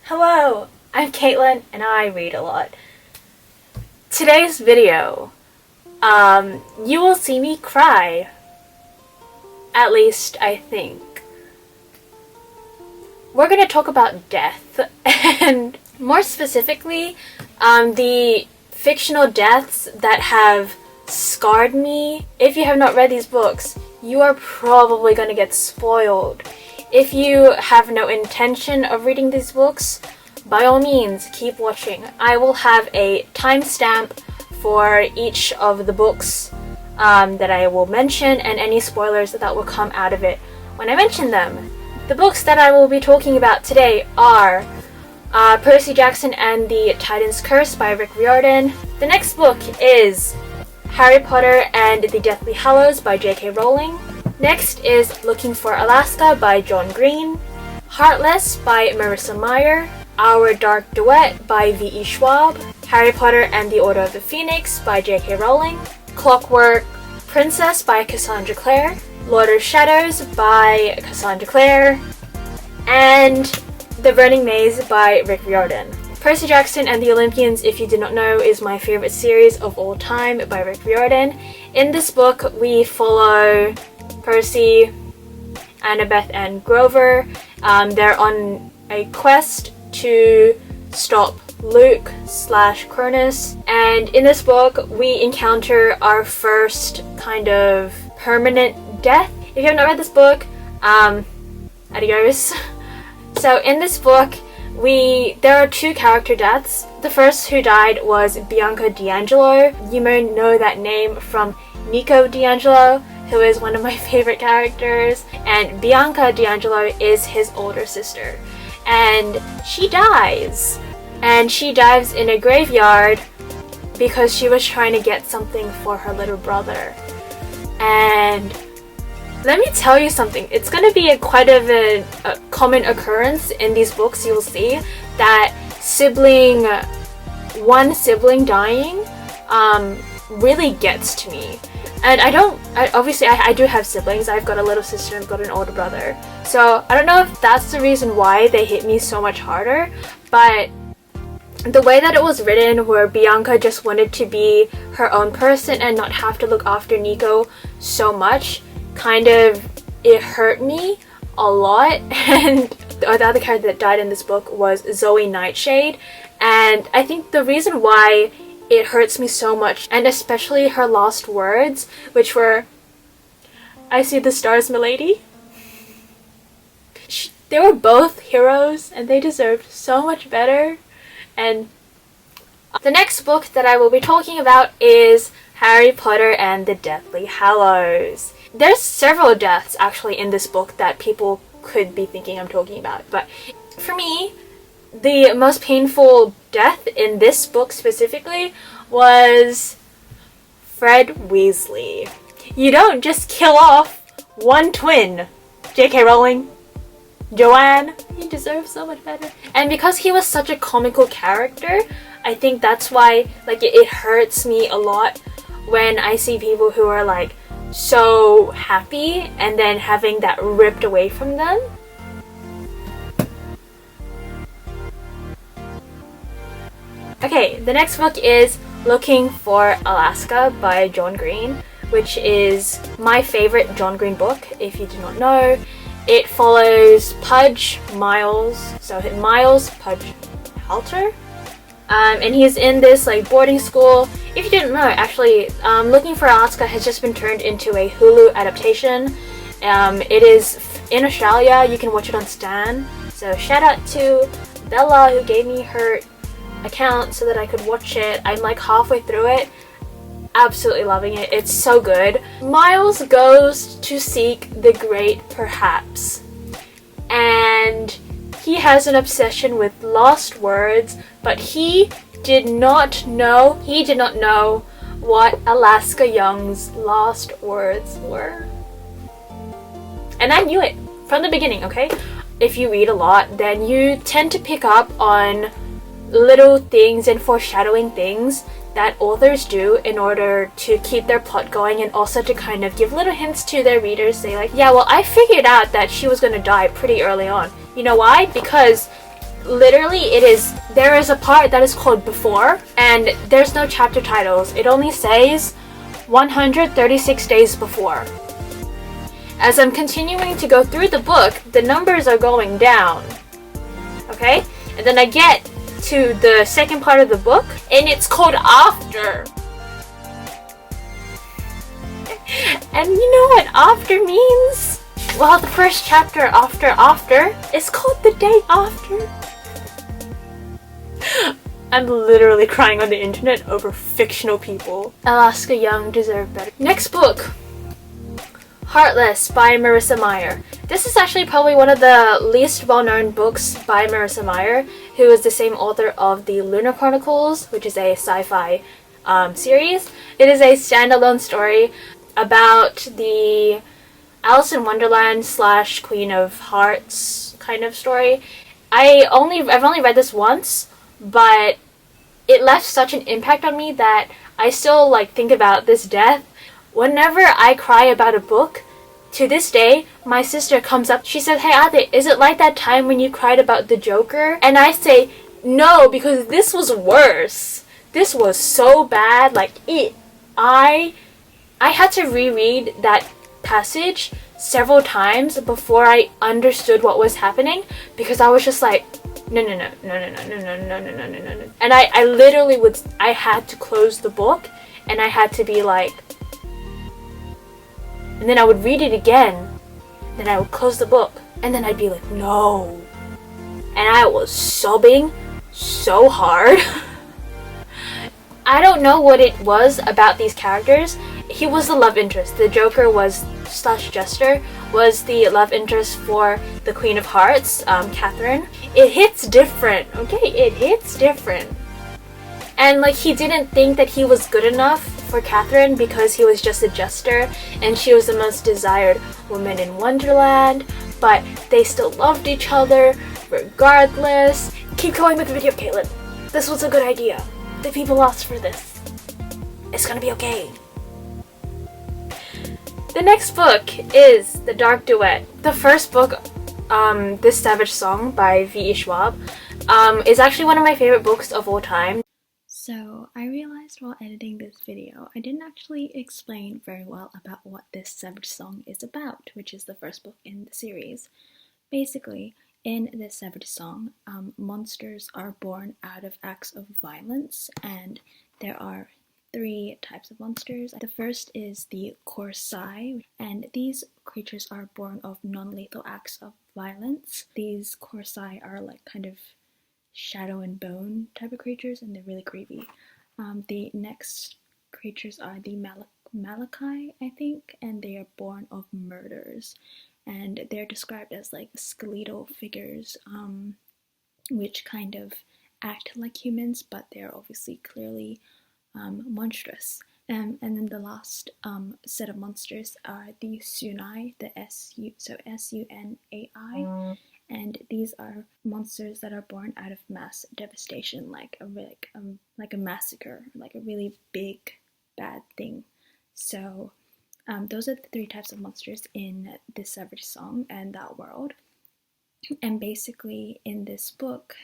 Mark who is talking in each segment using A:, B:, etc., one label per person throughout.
A: Hello, I'm Caitlin and I read a lot. Today's video, you will see me cry. At least, I think. We're gonna talk about death, and more specifically, the fictional deaths that have scarred me. If you have not read these books, you are probably gonna get spoiled. If you have no intention of reading these books, by all means, keep watching. I will have a timestamp for each of the books that I will mention and any spoilers that will come out of it when I mention them. The books that I will be talking about today are Percy Jackson and the Titan's Curse by Riordan. The next book is Harry Potter and the Deathly Hallows by J.K. Rowling. Next is Looking for Alaska by John Green. Heartless by Marissa Meyer. Our Dark Duet by V.E. Schwab. Harry Potter and the Order of the Phoenix by J.K. Rowling. Clockwork Princess by Cassandra Clare. Lord of Shadows by Cassandra Clare. And The Burning Maze by Riordan. Percy Jackson and the Olympians, if you did not know, is my favorite series of all time by Riordan. In this book, we follow Percy, Annabeth, and Grover. They're on a quest to stop Luke/Cronus, and in this book we encounter our first kind of permanent death. If you have not read this book, adios. So in this book, there are two character deaths. The first who died was Bianca D'Angelo. You may know that name from Nico D'Angelo, who is one of my favorite characters, and Bianca D'Angelo is his older sister. And she dies. And she dives in a graveyard because she was trying to get something for her little brother. And let me tell you something, it's going to be quite of a common occurrence in these books. You will see that one sibling dying really gets to me. And I do have siblings. I've got a little sister and I've got an older brother. So I don't know if that's the reason why they hit me so much harder, but the way that it was written, where Bianca just wanted to be her own person and not have to look after Nico so much, it hurt me a lot. And the other character that died in this book was Zoe Nightshade, and I think the reason why it hurts me so much, and especially her last words, which were, "I see the stars, milady." They were both heroes and they deserved so much better. And the next book that I will be talking about is Harry Potter and the Deathly Hallows. There's several deaths actually in this book that people could be thinking I'm talking about, but for me, the most painful death in this book specifically was Fred Weasley. You don't just kill off one twin, J.K. Rowling. Joanne, he deserves so much better. And because he was such a comical character, I think that's why it hurts me a lot when I see people who are so happy and then having that ripped away from them. Okay, the next book is Looking for Alaska by John Green, which is my favorite John Green book, if you do not know. It follows Pudge Miles, so Miles Pudge Halter, and he's in this boarding school. If you didn't know, actually, Looking for Alaska has just been turned into a Hulu adaptation. It is in Australia. You can watch it on Stan. So shout out to Bella, who gave me her account so that I could watch it. I'm halfway through it. Absolutely loving it. It's so good. Miles goes to seek the great perhaps, and he has an obsession with lost words, but he did not know what Alaska Young's lost words were. And I knew it from the beginning, okay? If you read a lot, then you tend to pick up on little things and foreshadowing things that authors do in order to keep their plot going, and also to kind of give little hints to their readers, say yeah, well, I figured out that she was going to die pretty early on. You know why? Because literally there is a part that is called Before, and there's no chapter titles. It only says 136 days before. As I'm continuing to go through the book, the numbers are going down. Okay? And then I get to the second part of the book, and it's called After. And you know what after means? Well, the first chapter after is called The Day After. I'm literally crying on the internet over fictional people. Alaska Young deserve better. Next book. Heartless by Marissa Meyer. This is actually probably one of the least well-known books by Marissa Meyer, who is the same author of the Lunar Chronicles, which is a sci-fi series. It is a standalone story about the Alice in Wonderland / Queen of Hearts kind of story. I've only read this once, but it left such an impact on me that I still think about this death. Whenever I cry about a book, to this day, my sister comes up, she says, "Hey Ate, is it like that time when you cried about the Joker?" And I say, "No, because this was worse. This was so bad. I had to reread that passage several times before I understood what was happening, because I was just like, no. And I literally I had to close the book, and I had to be like, and then I would read it again, then I would close the book, and then I'd be like, no. And I was sobbing so hard. I don't know what it was about these characters. He was the love interest. The Joker / Jester was the love interest for the Queen of Hearts, Catherine. It hits different, okay? It hits different. And he didn't think that he was good enough for Catherine because he was just a jester and she was the most desired woman in Wonderland, but they still loved each other regardless. Keep going with the video, Caitlin. This was a good idea. The people asked for this. It's gonna be okay. The next book is The Dark Duet. The first book, This Savage Song by V.E. Schwab, is actually one of my favorite books of all time.
B: So, I realized while editing this video, I didn't actually explain very well about what This Savage Song is about, which is the first book in the series. Basically, in This Savage Song, monsters are born out of acts of violence, and there are 3 types of monsters. The first is the Corsai, and these creatures are born of non-lethal acts of violence. These Corsai are kind of shadow and bone type of creatures, and they're really creepy. The next creatures are the Malachi, I think, and they are born of murders, and they're described as skeletal figures, which kind of act like humans, but they're obviously clearly monstrous. And then the last set of monsters are the Sunai, S-U-N-A-I, and these are monsters that are born out of mass devastation, like a massacre, a really big bad thing. So those are the 3 types of monsters in This Savage Song and that world. And basically in this book,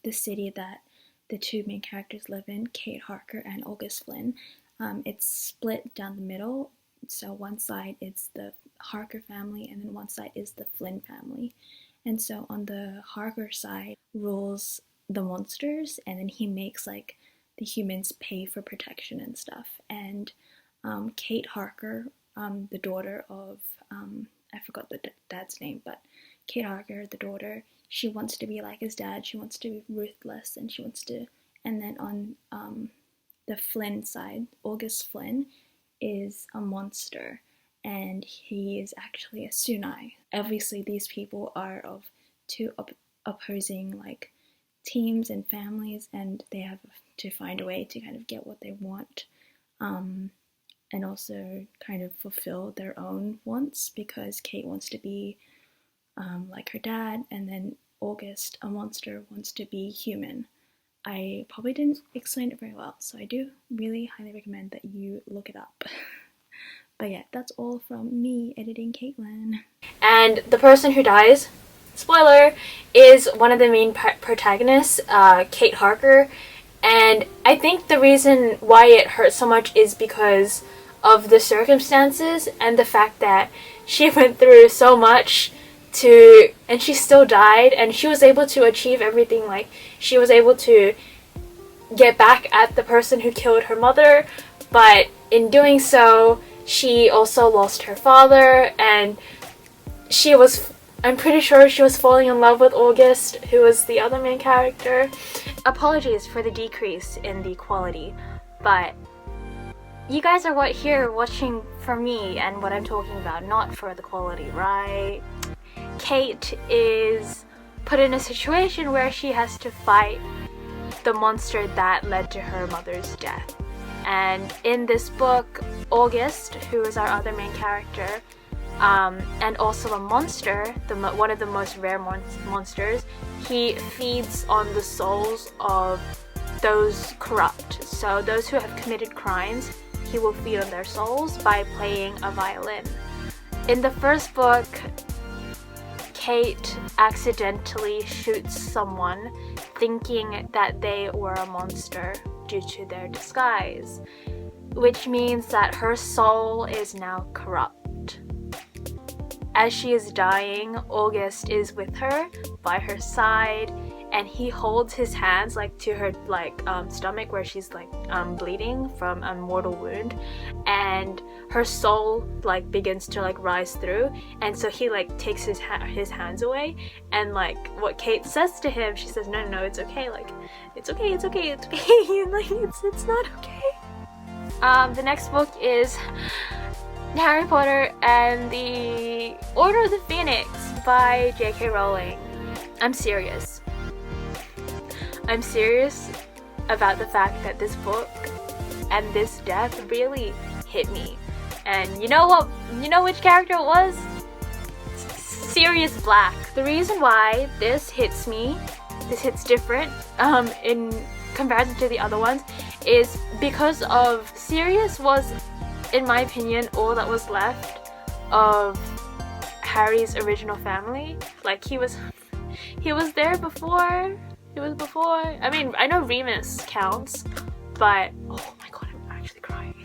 B: the city that the 2 main characters live in, Kate Harker and August Flynn, it's split down the middle. So one side is the Harker family, and then one side is the Flynn family. And so on the Harker side rules the monsters, and then he makes the humans pay for protection and stuff. And Kate Harker, the daughter of, I forgot the dad's name, but Kate Harker, the daughter, she wants to be like his dad. She wants to be ruthless, and she wants to. And then on the Flynn side, August Flynn is a monster, and he is actually a Sunai. Obviously, these people are of 2 opposing teams and families, and they have to find a way to kind of get what they want, and also kind of fulfill their own wants, because Kate wants to be like her dad, and then August, a monster, wants to be human. I probably didn't explain it very well, so I do really highly recommend that you look it up. But yeah, that's all from me editing Caitlin.
A: And the person who dies spoiler, is one of the main protagonists, Kate Harker. And I think the reason why it hurts so much is because of the circumstances and the fact that she went through so much and she still died, and she was able to achieve everything. Like, she was able to get back at the person who killed her mother, but in doing so, she also lost her father, and I'm pretty sure she was falling in love with August, who was the other main character. Apologies for the decrease in the quality, but you guys are here watching for me and what I'm talking about, not for the quality, right? Kate is put in a situation where she has to fight the monster that led to her mother's death. And in this book, August, who is our other main character, and also a monster, one of the most rare monsters, he feeds on the souls of those corrupt. So those who have committed crimes, he will feed on their souls by playing a violin. In the first book, Kate accidentally shoots someone thinking that they were a monster due to their disguise, which means that her soul is now corrupt. As she is dying, August is with her, by her side, and he holds his hands like to her stomach where she's bleeding from a mortal wound, and her soul begins to rise through, and so he takes his hands away, and what Kate says to him, she says, no, it's okay, it's okay, it's not okay. The next book is Harry Potter and the Order of the Phoenix by J.K. Rowling. I'm serious about the fact that this book and this death really hit me. And you know what? You know which character it was? Sirius Black. The reason why this hits different in comparison to the other ones is because of Sirius was, in my opinion, all that was left of Harry's original family. He was there before. I mean, I know Remus counts, but oh my god, I'm actually crying.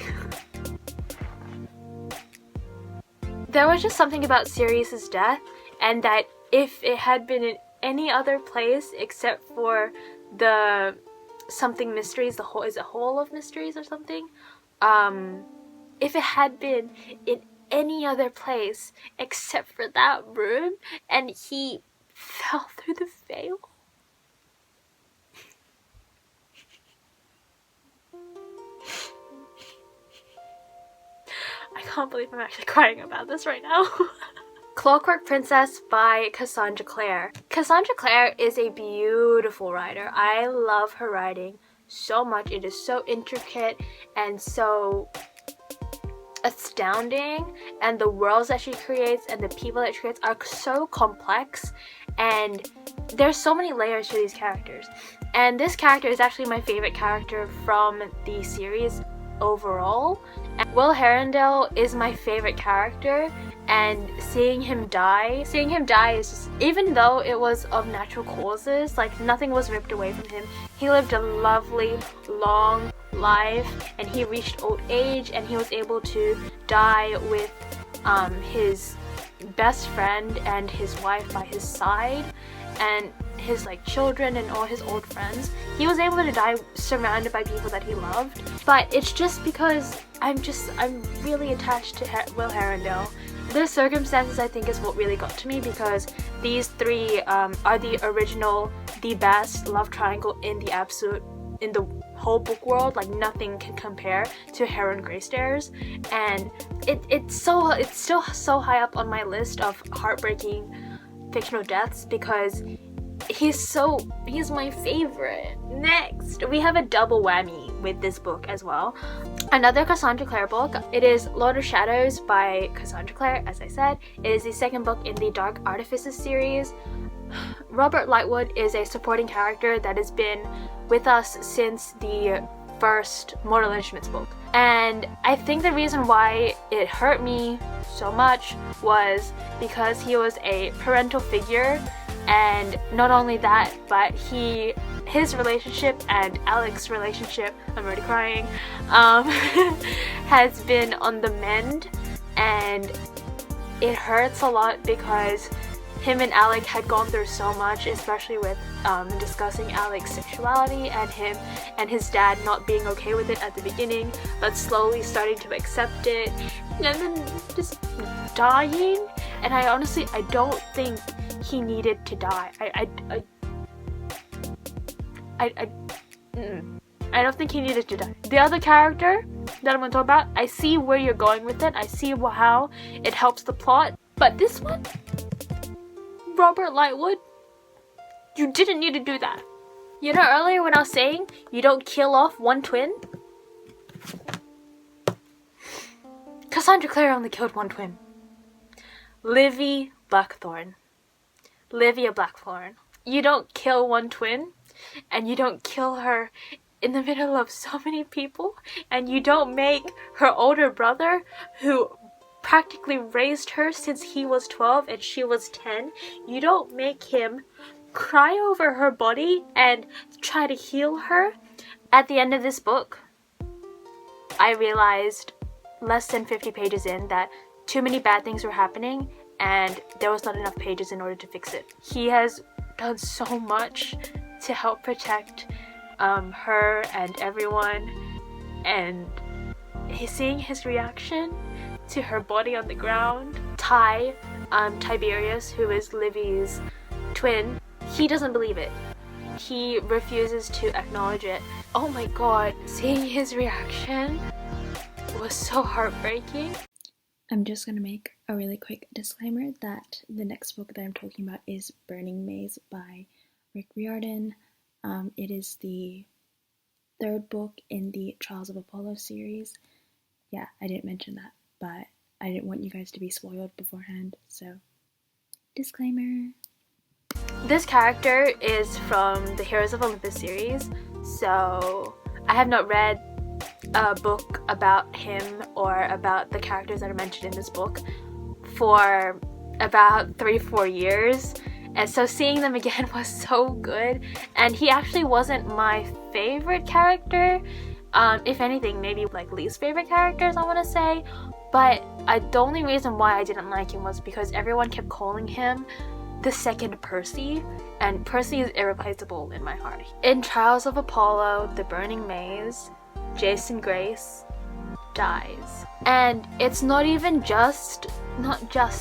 A: There was just something about Sirius's death, and that if it had been in any other place except for the something mysteries, is it Hall of Mysteries or something? If it had been in any other place except for that room, and he fell through the veil. I can't believe I'm actually crying about this right now. Clockwork Princess by Cassandra Clare. Cassandra Clare is a beautiful writer. I love her writing so much. It is so intricate and so astounding, and the worlds that she creates and the people that she creates are so complex, and there's so many layers to these characters. And this character is actually my favorite character from the series overall. And Will Herondale is my favorite character, and seeing him die is just, even though it was of natural causes, nothing was ripped away from him. He lived a lovely, long life, and he reached old age, and he was able to die with his best friend and his wife by his side, and his children and all his old friends. He was able to die surrounded by people that he loved. But it's just because I'm really attached to Will Herondale. The circumstances, I think, is what really got to me, because these three are the original, the best love triangle in the whole book world. Nothing can compare to Harrow and Greystairs, and it's still so high up on my list of heartbreaking fictional deaths, because he's my favorite. Next, we have a double whammy with this book as well. Another Cassandra Clare book. It is Lord of Shadows by Cassandra Clare, as I said. It is the second book in the Dark Artifices series. Robert Lightwood is a supporting character that has been with us since the first Mortal Instruments book. And I think the reason why it hurt me so much was because he was a parental figure, and not only that, but his relationship and Alex's relationship, I'm already crying, has been on the mend, and it hurts a lot because him and Alec had gone through so much, especially with discussing Alec's sexuality and him and his dad not being okay with it at the beginning, but slowly starting to accept it, and then just dying. And I honestly don't think he needed to die. I don't think he needed to die. The other character that I'm going to talk about, I see where you're going with it. I see how it helps the plot. But this one, Robert Lightwood, you didn't need to do that. You know, earlier when I was saying you don't kill off one twin, Cassandra Clare only killed one twin. Livia Blackthorn. You don't kill one twin, and you don't kill her in the middle of so many people, and you don't make her older brother, who practically raised her since he was 12 and she was 10, you don't make him cry over her body and try to heal her. At the end of this book, I realized less than 50 pages in that too many bad things were happening and there was not enough pages in order to fix it. He has done so much to help protect her and everyone, and seeing his reaction to her body on the ground. Tiberius, who is Livy's twin, he doesn't believe it. He refuses to acknowledge it. Oh my god, seeing his reaction was so heartbreaking.
B: I'm just gonna make a really quick disclaimer that the next book that I'm talking about is Burning Maze by Riordan. It is the third book in the Trials of Apollo series. Yeah, I didn't mention that, but I didn't want you guys to be spoiled beforehand, so disclaimer.
A: This character is from the Heroes of Olympus series, so I have not read a book about him or about the characters that are mentioned in this book for about 3-4 years, and so seeing them again was so good. And he actually wasn't my favorite character, if anything maybe like least favorite characters I want to say, but the only reason why I didn't like him was because everyone kept calling him the second Percy, and Percy is irreplaceable in my heart. In Trials of Apollo, The Burning Maze, Jason Grace dies. And it's not just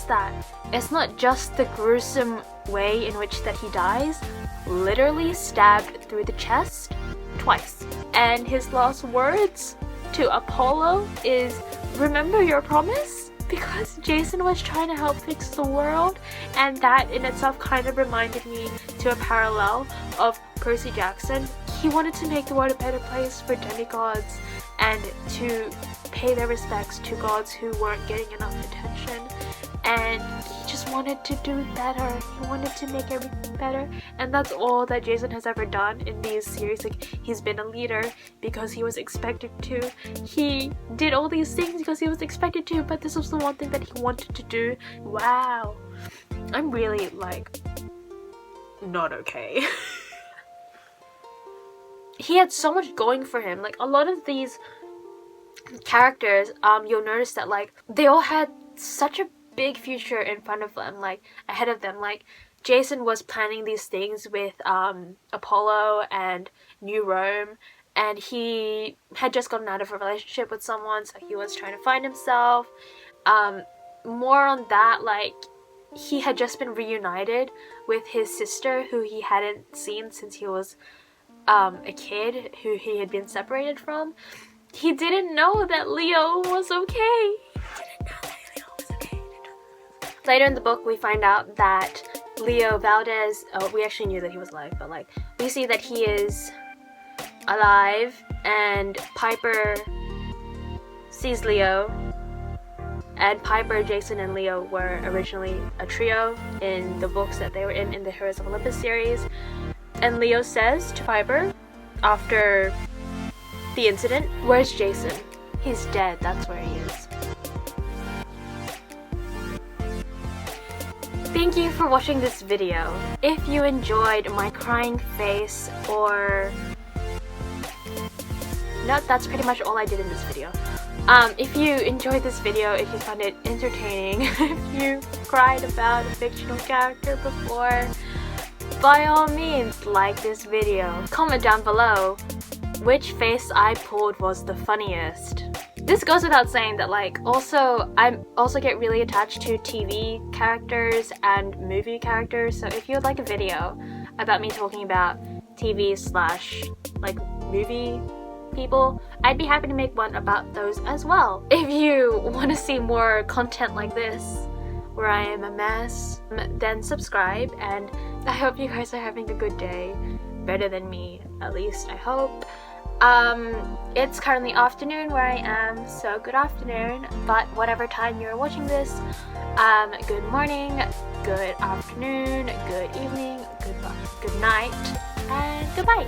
A: that. It's not just the gruesome way in which that he dies, literally stabbed through the chest twice. And his last words to Apollo is, "Remember your promise?" Because Jason was trying to help fix the world, and that in itself kind of reminded me to a parallel of Percy Jackson. He wanted to make the world a better place for demigods and to pay their respects to gods who weren't getting enough attention, and he just wanted to do better. He wanted to make everything better, and that's all that Jason has ever done in these series. Like, he's been a leader because he was expected to. He did all these things because he was expected to, but this was the one thing that he wanted to do. Wow, I'm really like not okay. He had so much going for him. Like, a lot of these characters, you'll notice that like they all had such a big future in front of them, like ahead of them. Like, Jason was planning these things with Apollo and New Rome, and he had just gotten out of a relationship with someone, so he was trying to find himself. More on that, like, he had just been reunited with his sister, who he hadn't seen since he was a kid, who he had been separated from. He didn't know that Leo was okay. Later in the book, we find out that Leo Valdez, we actually knew that he was alive, but like, we see that he is alive, and Piper sees Leo, and Piper, Jason, and Leo were originally a trio in the books that they were in the Heroes of Olympus series. And Leo says to Piper, after the incident. Where's Jason? He's dead, that's where he is. Thank you for watching this video. If you enjoyed my crying face or... No, that's pretty much all I did in this video. If you enjoyed this video, if you found it entertaining, if you cried about a fictional character before, by all means, like this video. Comment down below which face I pulled was the funniest. This goes without saying that I also get really attached to TV characters and movie characters, so if you would like a video about me talking about TV / movie people, I'd be happy to make one about those as well. If you want to see more content like this, where I am a mess, then subscribe, and I hope you guys are having a good day. Better than me, at least I hope. It's currently afternoon where I am, so good afternoon, but whatever time you're watching this, good morning, good afternoon, good evening, good night, and goodbye.